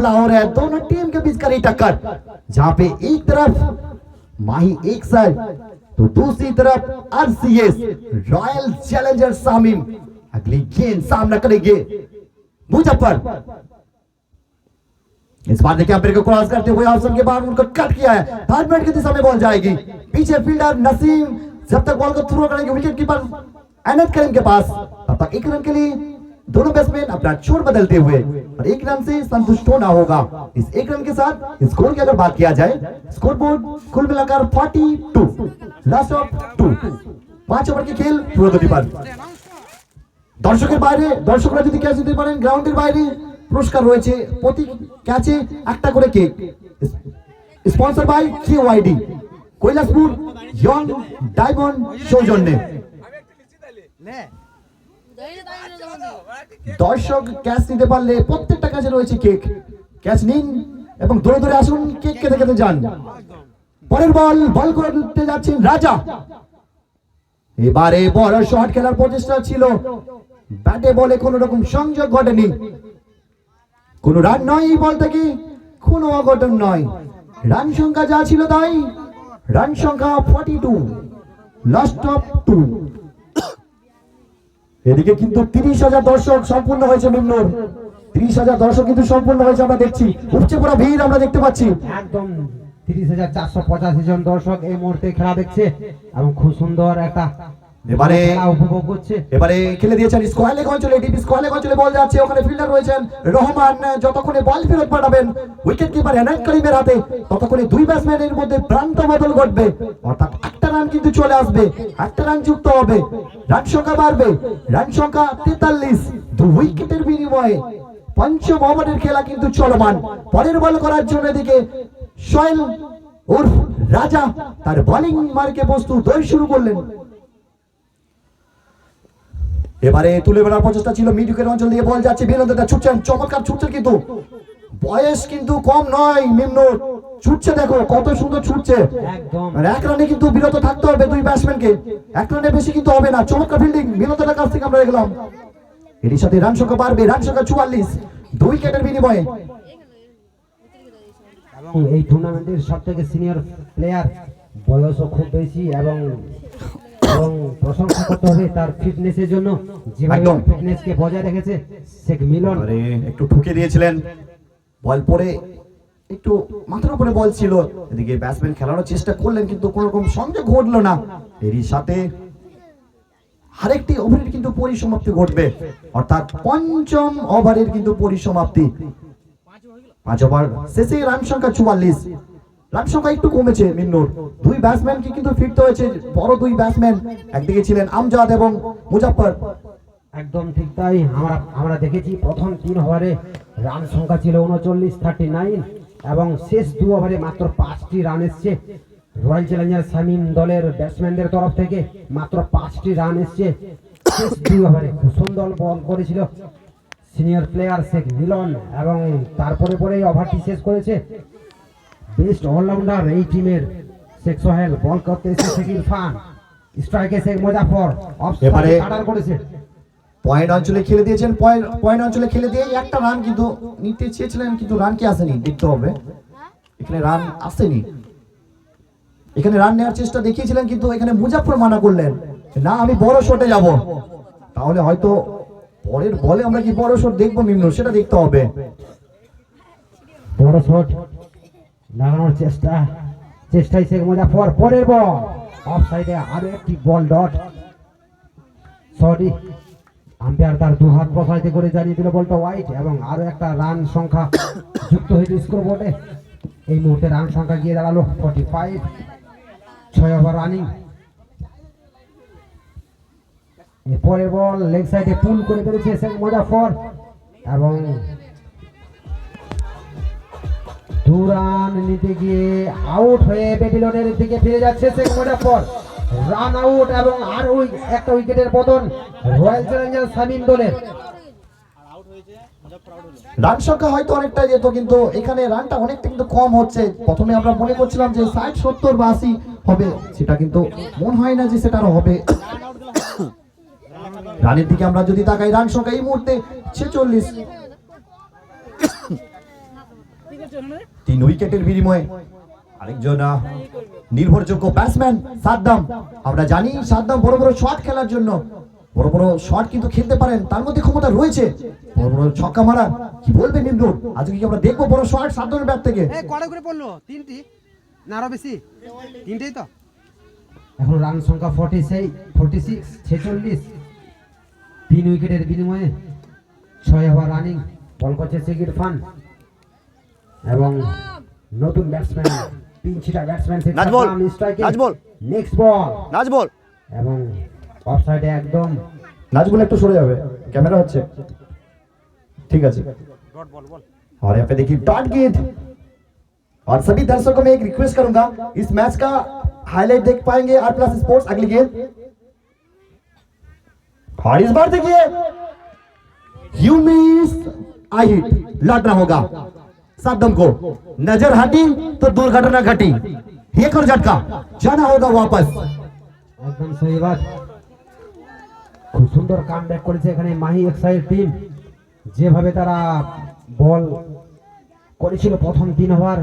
हो रहा है दोनों टीम के बीच कड़ी टक्कर, जहां पे एक तरफ माही एक साइड तो दूसरी तरफ आरसीएस रॉयल चैलेंजर शामीम अगली गेंद सामना करेंगे मुजफ्फर। इस बार देखिए अंपायर को क्रॉस करते हुए ऑप्शन के बाद उनको कट किया है, थर्ड मिनट की दिशा में बॉल जाएगी। पीछे फील्डर नसीम जब तक बॉल को थ्रो करेंगे विकेट कीपर एनएच करीम के पास, तब तक एक रन के लिए दोनों बैट्समैन अपना छोर बदलते हुए और एक रन से संतुष्ट होना होगा। इस एक रन के साथ स्कोर की अगर बात किया जाए, स्कोर बोर्ड कुल मिलाकर 42 लास्ट ऑफ 2 5 ওভার के खेल পুরো গতি पर দর্শকের বাইরে দর্শকরা যদি ক্যাচ দিতে পারেন গ্রাউন্ডের বাইরে পুরস্কার রয়েছে, প্রতি ক্যাচে একটা করে cake. Sponsor by KYD Kailashpur young diamond সৌজন্যে। দর্শক ক্যাচ নিতে পারলে প্রত্যেকটা ক্যাচে রয়েছে কেক, ক্যাচ নিন এবং দৌড়ে দৌড়ে আসুন, কেক খেতে খেতে যান। পরের বল করতে যাচ্ছেন রাজা। এবারে বড় শট খেলার প্রচেষ্টা ছিল, ব্যাটে বলে কোন রকম সংযোগ ঘটেনি, কোন রান নয় এই বল থেকে, কোন অঘটন নয়। রান সংখ্যা যা ছিল তাই, রান সংখ্যা 42 লাস্ট অফ 2। এদিকে কিন্তু 30,000 দর্শক সম্পূর্ণ হয়েছে নিম্নর, 30,000 দর্শক কিন্তু সম্পূর্ণ হয়েছে, আমরা দেখছি উপচে পড়া ভিড় আমরা দেখতে পাচ্ছি। একদম 30,485 জন দর্শক এই মুহূর্তে খেলা দেখছে এবং খুব সুন্দর একটা এবারে উপভোগ করছে। এবারে খেলে দিয়েছেন স্কোয়ার লেগ অঞ্চলে, ডিপি স্কোয়ার লেগ অঞ্চলে বল যাচ্ছে, ওখানে ফিল্ডার রয়েছেন রহমান, যতক্ষণে বল ফেরত পাঠাবেন উইকেট কিপার এনায়েত করিমের হাতে ততক্ষণে দুই ব্যাটসম্যানের মধ্যে প্রান্ত বদল ঘটবে, অর্থাৎ একটা রান কিন্তু চলে আসবে, একটা রান যুক্ত হবে, রান সংখ্যা বাড়বে, রান সংখ্যা 43 দুই উইকেটের বিনিময়ে পঞ্চম ওভারের খেলা কিন্তু চলমান। পরের বল করার জন্য এদিকে সোহেল উর্ফ রাজা তার বোলিং মার্কে প্রস্তুত হয়ে শুরু করলেন। এবারে তুলে বেড়ার প্রচেষ্টা ছিল, মিড উইকেট অঞ্চল দিয়ে বল যাচ্ছে, বীরেন্দ্রদা ছুটছেন, চমৎকার ছুটছেন, কিন্তু বয়স কিন্তু কম নয়, নিম্ন ছুটছে, দেখো কত সুন্দর ছুটছে একদম। এক রানে কিন্তু বিরত থাকতে হবে দুই ব্যাটসম্যানকে, এক রানে বেশি কিন্তু হবে না। চমৎকার ফিল্ডিং বীরেন্দ্রদার কাছ থেকে আমরা দেখলাম। এর সাথে রান সংখ্যা বাড়বে, রান সংখ্যা 44 দুই উইকেটের বিনিময়ে। এবং এই টুর্নামেন্টের সবথেকে সিনিয়র প্লেয়ার, বয়সও খুব বেশি এবং প্রশংসা করতে হবে তার ফিটনেসের জন্য, যেভাবে ফিটনেসকে বজায় রেখেছে শেখ মিলন। একটু ঠুকে দিয়েছিলেন, বল পড়ে একটু মাথার উপরে বল ছিল, এদিকে ব্যাটসম্যান খেলানোর চেষ্টা করলেন কিন্তু কোন রকম সংযোগ ঘটলো না। এরই সাথে আরেকটি ওভারের কিন্তু পরিসমাপ্তি ঘটবে, অর্থাৎ পঞ্চম ওভারের কিন্তু পরিসমাপ্তি। 5 ওভার শেষে রান সংখ্যা 44, রান সংখ্যা একটু কমেছে নিম্নর। দুই ব্যাটসম্যানকে কিন্তু ফিরতে হয়েছে, বড় দুই ব্যাটসম্যান, একদিকে ছিলেন আমজাদ এবং মুজাফফর। একদম ঠিক তাই, আমরা দেখেছি প্রথম 3 ওভারে রান সংখ্যা ছিল 39 এবং শেষ 2 ওভারে মাত্র 5টি রান এসছে রয়্যাল চ্যালেঞ্জার শামীম দলের ব্যাটসম্যানদের তরফ থেকে, মাত্র 5টি রান এসছে শেষ 2 ওভারে। খুব সুন্দর বল করেছিল সিনিয়র প্লেয়ার শেখ মিলন এবং তারপরে পরেই ওভারটি শেষ করেছে বেস্ট অলরাউন্ডার এই টিমের শেখ সোহেল, বল করতে এসে শেখ ইরফান, স্ট্রাইকে শেখ মুজাফফর, অফসাইডে কাটার করেছে। পয়েন্ট অঞ্চলে খেলে দিয়েছেন, পয়েন্ট অঞ্চলে খেলে দিয়ে একটা রান কিন্তু নিতে চেয়েছিলেন, কিন্তু রান কি আসেনি দেখতে হবে, এখানে রান আসেনি। এখানে রান নেওয়ার চেষ্টা দেখিয়েছিলেন কিন্তু এখানে মুজাফফর মানা করলেন, না আমি বড় শটে যাব, তাহলে হয়তো পরের বলে আমরা কি বড় শট দেখবো নিম্ন, সেটা দেখতে হবে। বড় শট লাগানোর চেষ্টায় শেখ মুজাফফর, পরের বল অফসাইডে, আরো একটি বল ডট, সরি আম্পায়ার তার 2 হাত প্রসারিত করে জানিয়ে দিল বলটা ওয়াইড এবং আরো একটা রান সংখ্যা যুক্ত হয়েছে স্কোর বোর্ডে। এই মুহূর্তে রান সংখ্যা গিয়ে দাঁড়ালো 45, 6 ওভার রানিং। পরের বল লেগ সাইডে পুল করে ফেলেছে শেখ মুজাফফর এবং 2 রান নিতে গিয়ে আউট হয়ে প্যাভিলিয়নের দিকে ফিরে যাচ্ছে শেখ মুজাফফর, রান আউট এবং আর একটা উইকেটের পতন রয়্যাল চ্যালেঞ্জার শামীম দলের। রান সংখ্যা হয়তো অনেকটা যেত, কিন্তু এখানে রানটা অনেকটা কিন্তু কম হচ্ছে। প্রথমে আমরা মনে করছিলাম যে 60, 70 বা 80 হবে, সেটা কিন্তু মনে হয় না যে সেটা হবে। রানের দিকে আমরা যদি তাকাই, রান সংখ্যা এই মুহূর্তে 46। 3 উইকেটের বিনিময়ে আরেকজন নির্ভরযোগ্য ব্যাটসম্যান সাদ্দাম। আমরা জানি সাদ্দাম বড় বড় শট খেলার জন্য বড় বড় শট কিন্তু খেলতে পারেন, তার মধ্যে ক্ষমতা রয়েছে বড় বড় ছক্কা মারা। কি বলবেন নিমরুল, আজকে কি আমরা দেখবো বড় শট সাদ্দামের ব্যাট থেকে? কড়া করে পড়লো, তিনটি না আরো বেশি, তিনটেই তো। এখন রান সংখ্যা 46 46 3 উইকেটের বিনিময়ে 6 ওভার রানিং। বল করছে শেখ ইরফান এবং নতুন ব্যাটসম্যান পিঞ্চিটা ব্যাটসম্যান শেখ নাজবল, স্ট্রাইকে নাজবল, নেক্সট বল নাজবল এবং অফসাইডে একদম। नाजबुल একটু সরে যাবে, ক্যামেরা হচ্ছে, ठीक है। और यहाँ पे देखिए डॉट गेंद। और सभी दर्शकों को मैं एक रिक्वेस्ट करूंगा, इस मैच का हाईलाइट देख पाएंगे आर प्लस स्पोर्ट्स। अगली गेंद और इस बार देखिए यू मिस आई हिट, लौटना होगा साद्दम को। नजर हटी तो दुर्घटना घटी, एक और झटका, जाना होगा वापस। একদম সহি বাত। খুব সুন্দর কামব্যাক করেছে এখানে মাহি এক্সাইড টিম। যেভাবে তারা বল করেছিল প্রথম 3 ওভার,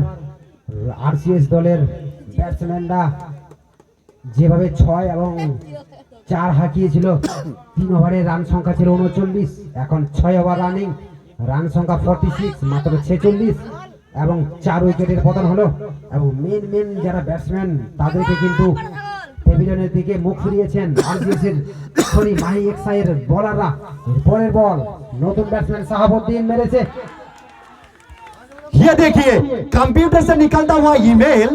আরসিএস দলের ব্যাটসম্যানরা যেভাবে 6 এবং 4 হাঁকিয়েছিল। 3 ওভারে রান সংখ্যা ছিল 39, এখন 6 ওভার রানিং, রান সংখ্যা 46, মাত্র 46 এবং 4 উইকেটের পতন হলো। এবং মেন যারা ব্যাটসম্যান তাদেরকে কিন্তু প্যাভিলিয়নের দিকে মুখ ফিরিয়েছেন আরসিএসের মাহি এক্সাইয়ের বোলাররা। পরের বল নতুন ব্যাটসম্যান শাহাবুদ্দিন মেরেছে। ये देखिए कंप्यूटर से निकलता हुआ ईमेल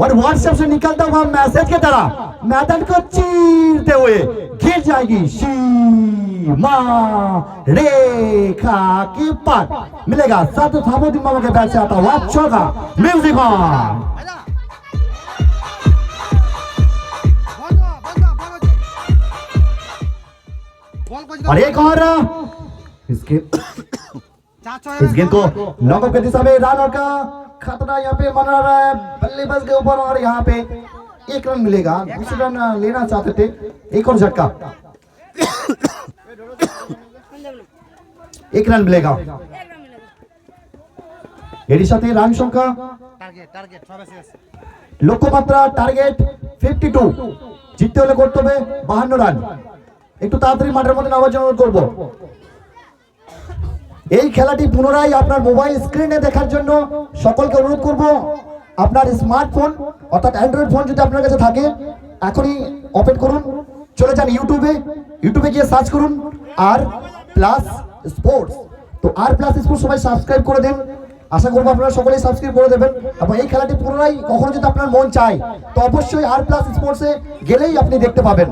और व्हाट्सएप से निकलता हुआ मैसेज की तरह मैदान को चीरते हुए गिर जाएगी सीमा रेखा के पार। मिलेगा साथ शाहाबुद्दीन मामा के बैट से आता हुआ चौका। Music on. और एक और इसके इस गेंद को नॉकआउट की दिशा में रनर का खतरा यहाँ पे मना रहा है बल्लेबाज के ऊपर। और यहाँ पे 1 रन मिलेगा, दूसरा रन लेना चाहते थे, एक और झटका, 1 रन मिलेगा। এর সাথে রান সংখ্যা লক্ষ্যমাত্রা টার্গেট 52, জিততে হলে করতে হবে 52 রান। একটু তাড়াতাড়ি মাঠের মধ্যে নামার জন্য অনুরোধ করব। এই খেলাটি পুনরায় আপনার মোবাইল স্ক্রিনে দেখার জন্য সকলকে অনুরোধ করব, আপনার স্মার্টফোন অর্থাৎ অ্যান্ড্রয়েড ফোন যদি আপনার কাছে থাকে এখনই ওপেন করুন, চলে যান ইউটিউবে গিয়ে সার্চ করুন আর প্লাস স্পোর্টস। তো আর প্লাস স্পোর্টস সবাই সাবস্ক্রাইব করে দেন, আশা করবো আপনারা সকলেই সাবস্ক্রাইব করে দেবেন। এবং এই খেলাটি পুনরায় কখনো যদি আপনার মন চায় তো অবশ্যই আর প্লাস স্পোর্টসে গেলেই আপনি দেখতে পাবেন।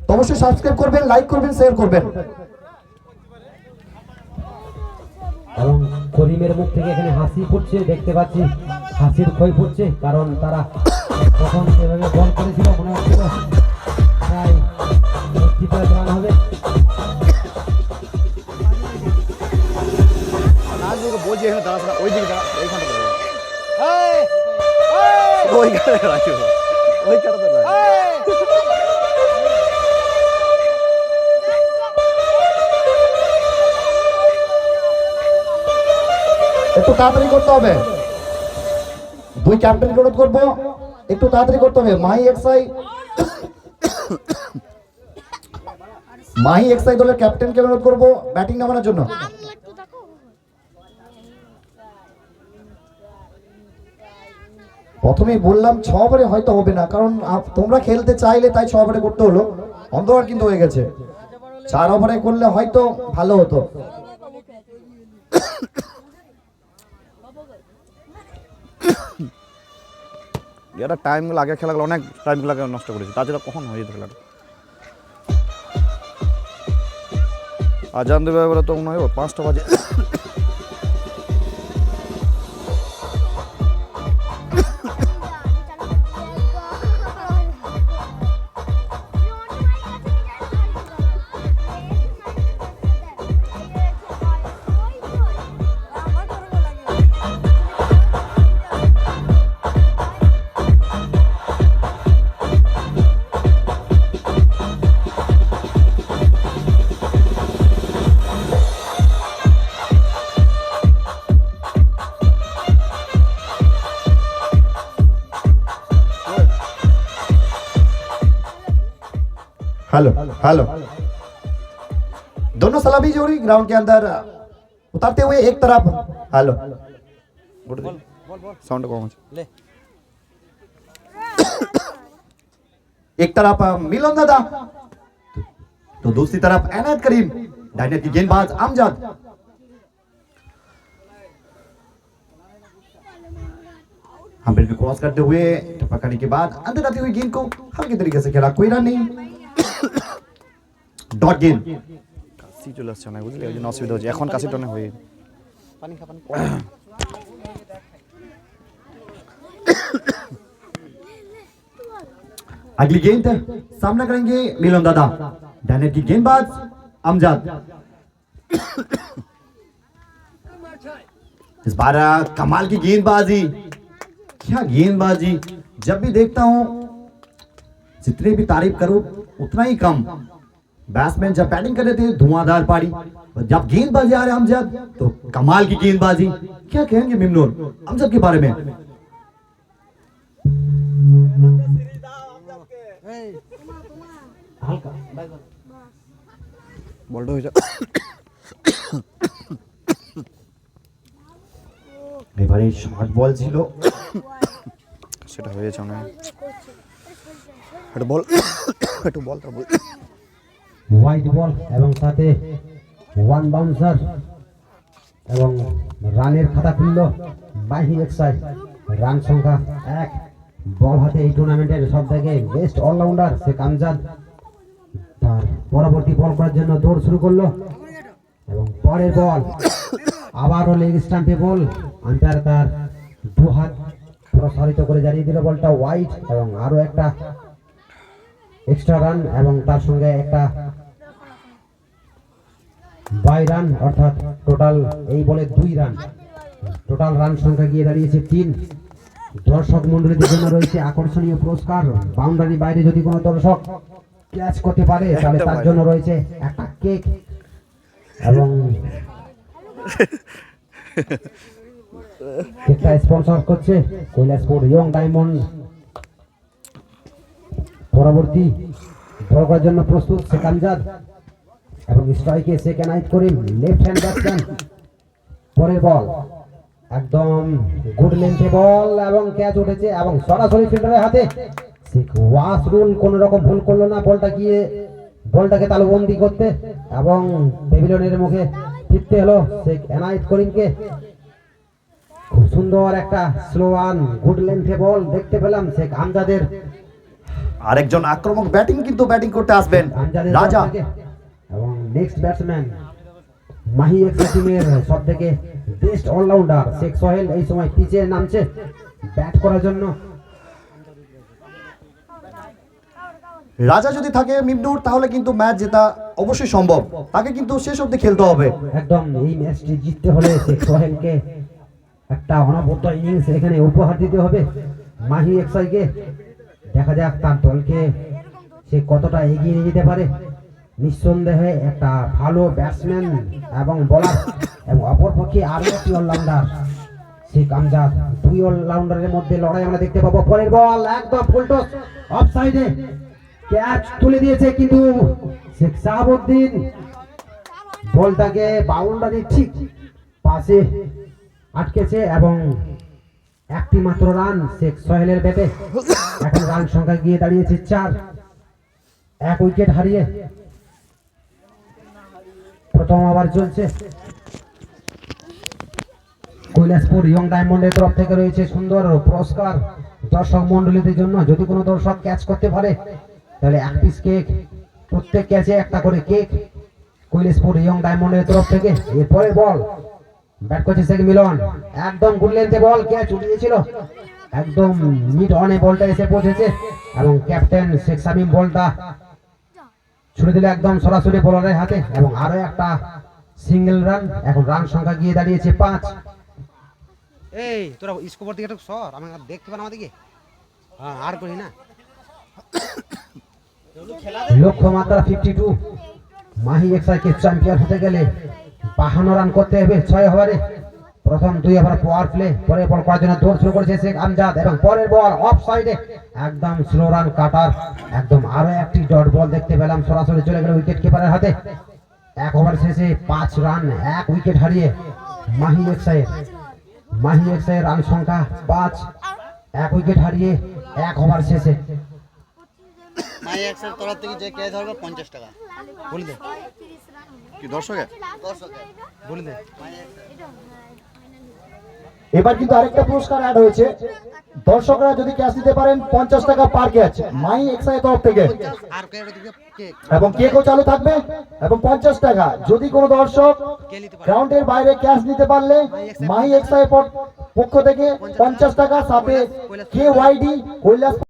তো অবশ্যই সাবস্ক্রাইব করবেন, লাইক করবেন, শেয়ার করবেন। এবং করিমের মুখ থেকে এখানে হাসি ফুটছে, দেখতে পাচ্ছি হাসির ক্ষয় ফুটছে, কারণ তারা প্রথম যেভাবে বল করেছিল মনে হচ্ছিল প্রায় 50 রান হবে। বলছি এখানে দাঁড়া, ওই দিকে দাঁড়া, ওইখানে ওইখানে রাখো, ওইখানে একটু তাড়াতাড়ি করতে হবে। 2 ক্যাপ্টেনকে অনুরোধ করবো একটু তাড়াতাড়ি করতে হবে। মাহি এক্সাই দলের ক্যাপ্টেনকে অনুরোধ করবো ব্যাটিং নামানোর জন্য। প্রথমেই বললাম 6 ওভারে হয়তো হবে না, কারণ তোমরা খেলতে চাইলে তাই 6 ওভারে করতে হলো। অন্ধকার কিন্তু হয়ে গেছে, 4 ওভারে করলে হয়তো ভালো হতো। এটা টাইম লাগে, খেলাগুলো অনেক টাইম লাগে নষ্ট করেছি, তাছাড়া কখন হয়ে যেত খেলাটা। আজান দেবে বলে তো মনে হয় 5টা বাজে। हेलो हेलो दोनों सलामी जोड़ी ग्राउंड के अंदर उतारते हुए एक तरफ हेलो সাউন্ড কম আছে एक तरफ मिलन दादा तो दूसरी तरफ एनायत करीम दाहिने की गेंदबाज अमजद हम्पीर को क्रॉस करते हुए पकड़ने के बाद अंदर आती हुई गेंद को हल्के तरीके से खेला कोई रन नहीं डॉट गेंद কাশি চলে আসছে না বুঝলি ওই জন্য অসুবিধা হচ্ছে এখন কাশি টনে হয়ে अगली गेंद सामना करेंगे मिलन दादा दाहिने की गेंदबाज अमजद इस बार कमाल की गेंदबाजी क्या गेंदबाजी जब भी देखता हूं जितनी भी तारीफ करूं उतना ही कम बैट्समैन जब बैटिंग कर रहे थे धुआंधार पारी और जब गेंदबाजी आ रहे अमजद तो कमाल की गेंदबाजी क्या कहेंगे मिमनूर अमजद के बारे में বলটা হয়ে যা এবারে শর্ট বল ছিল সেটা হয়েছে অনেক একটু বল একটু বল তার বল হোয়াইট বল এবং সাথে ওয়ান বাউন্সার এবং রানের খাতা খুলল মাহি এক্সাইড রান সংখ্যা 1 বল হাতে এই টুর্নামেন্টের সবথেকে বেস্ট অলরাউন্ডার শেখ আমজাদ তার পরবর্তী বল করার জন্য দৌড় শুরু করলো এবং পরের বল আবারও লেগ স্টাম্পে বল আম্পায়ার তার দু হাত প্রসারিত করে জানিয়ে দিল বলটা ওয়াইড এবং আরো একটা এক্সট্রা রান এবং তার সঙ্গে একটা বাই রান অর্থাৎ টোটাল এই বলে 2 রান টোটাল রান সংখ্যা গিয়ে দাঁড়িয়েছে 3 দর্শক মণ্ডলীদের জন্য রয়েছে আকর্ষণীয় পুরস্কার বাউন্ডারি বাইরে যদি কোনো দর্শক ক্যাচ করতে পারে তাহলে তার জন্য রয়েছে একটা কেক এবং কেকটা স্পন্সর করছে কৈলাসপুর ইয়ং ডায়মন্ড পরবর্তী বল করার জন্য প্রস্তুত শেখ আমজাদ এবং স্ট্রাইকে শেখ এনায়েত করিম লেফট হ্যান্ড ব্যাটসম্যান পরের বল একদম গুড লেন্থে বল এবং ক্যাচ উঠেছে এবং সরাসরি ফিল্ডারের হাতে শেখ ওয়াসরুল কোন রকম ভুল করলো না বলটা গিয়ে বলটাকে তালুবন্দি করতে এবং প্যাভিলিয়নের মুখে ফিরতে হলো শেখ এনায়েত করিমকে খুব সুন্দর একটা স্লো রান গুড লেন্থে বল দেখতে পেলাম শেখ আমজাদের আরেকজন আক্রমক ব্যাটিং কিন্তু ব্যাটিং করতে আসবেন আমজাদের রাজা তরফ থেকে। এবং নেক্সট ব্যাটসম্যান মাহি এক্সিমের সবথেকে বেস্ট অলরাউন্ডার শেখ সোহেল এই সময় পিচে নামছে ব্যাট করার জন্য রাজা যদি থাকে মিমনুর তাহলে কিন্তু ম্যাচ জেতা অবশ্যই সম্ভব তাকে কিন্তু শেষ অবধি খেলতে হবে একদম এই ম্যাচটি জিততে হলে শেখ সোহেলকে একটা অনবদ্য ইনিংস এখানে উপহার দিতে হবে মাহি এক্সাইকে দেখা যাক তার দলকে সে কতটা এগিয়ে নিয়ে যেতে পারে নিঃসন্দেহে একটা ভালো ব্যাটসম্যান এবং বোলার এবং অপরপক্ষে আরো একটি অলরাউন্ডার শেখ আমজাদ 2 অলরাউন্ডারের মধ্যে লড়াই আমরা দেখতে পাবো পরের বল একদম ফুলটস অফসাইডে ক্যাচ তুলে দিয়েছে কিন্তু শেখ সাহাবউদ্দিন বলটাকে বাউন্ডারি ঠিক পাশে আটকেছে এবং একটি মাত্র রান শেখ সোহেলের ব্যাটে এখন রান সংখ্যা গিয়ে দাঁড়িয়েছে 4 এক উইকেট হারিয়ে প্রথম ওভার চলছে কৈলাসপুর ইয়ং ডায়মন্ডের তরফ থেকে রয়েছে সুন্দর পুরস্কার দর্শক মণ্ডলীদের জন্য যদি কোনো দর্শক ক্যাচ করতে পারে তাহলে এক পিস কেক প্রত্যেক ক্যাচে একটা করে কেক কৈলাসপুর ইয়ং ডায়মন্ডের তরফ থেকে এরপরে বল ব্যাট করছে শেখ মিলন একদম গুড লেন্থে বল ক্যাচ উঠিয়েছিল একদম মিড অনে বলটা এসে পৌঁছেছে এবং ক্যাপ্টেন শেখ শামীম বলটা ছুড়ে দিল একদম সরাসরি বোলারের হাতে এবং আরো একটা সিঙ্গেল রান এখন রান সংখ্যা গিয়ে দাঁড়িয়েছে 5 এই তোরা স্কোর দিকে একটু সর আমি দেখতে পান আমাদেরকে হ্যাঁ আর করি না লক্ষ্যমাত্রা 52 মাহি এক্সাইকে চ্যাম্পিয়ন হতে গেলে 52 রান করতে হবে 6 ওভারে প্রথম 2 ওভার পাওয়ার প্লে, পরের বল করার জন্য দৌড় শুরু করেছে শেখ আমজাদ এবং পরের বল অফ সাইডে একদম স্লো রান কাটার, একদম আরো একটি ডট বল দেখতে পেলাম, সরাসরি চলে গেল উইকেট কিপারের হাতে। 1 ওভার শেষে 5 রান 1 উইকেট হারিয়ে মাহি এক্সাইয়ের রান সংখ্যা 5, 1 উইকেট হারিয়ে 1 ওভার শেষে। মাই এক্সের তরফ থেকে যে কে ধরবে 50 টাকা বলে দে কি দর্শকে বলে দে। এবার কিন্তু আরেকটা পুরস্কার অ্যাড হয়েছে, দর্শকরা যদি ক্যাচ দিতে পারেন 50 টাকা পার ক্যাচ মাই এক্সাইয়ের তরফ থেকে, আর কে এটা দিকে কেক এবং কেকও চালু থাকবে এবং 50 টাকা যদি কোনো দর্শক কে নিতে পারে? গ্রাউন্ডের বাইরে ক্যাচ নিতে পারলে মাই এক্সাইয়ের পক্ষ থেকে 50 টাকা, সাথে KYD কৈলাস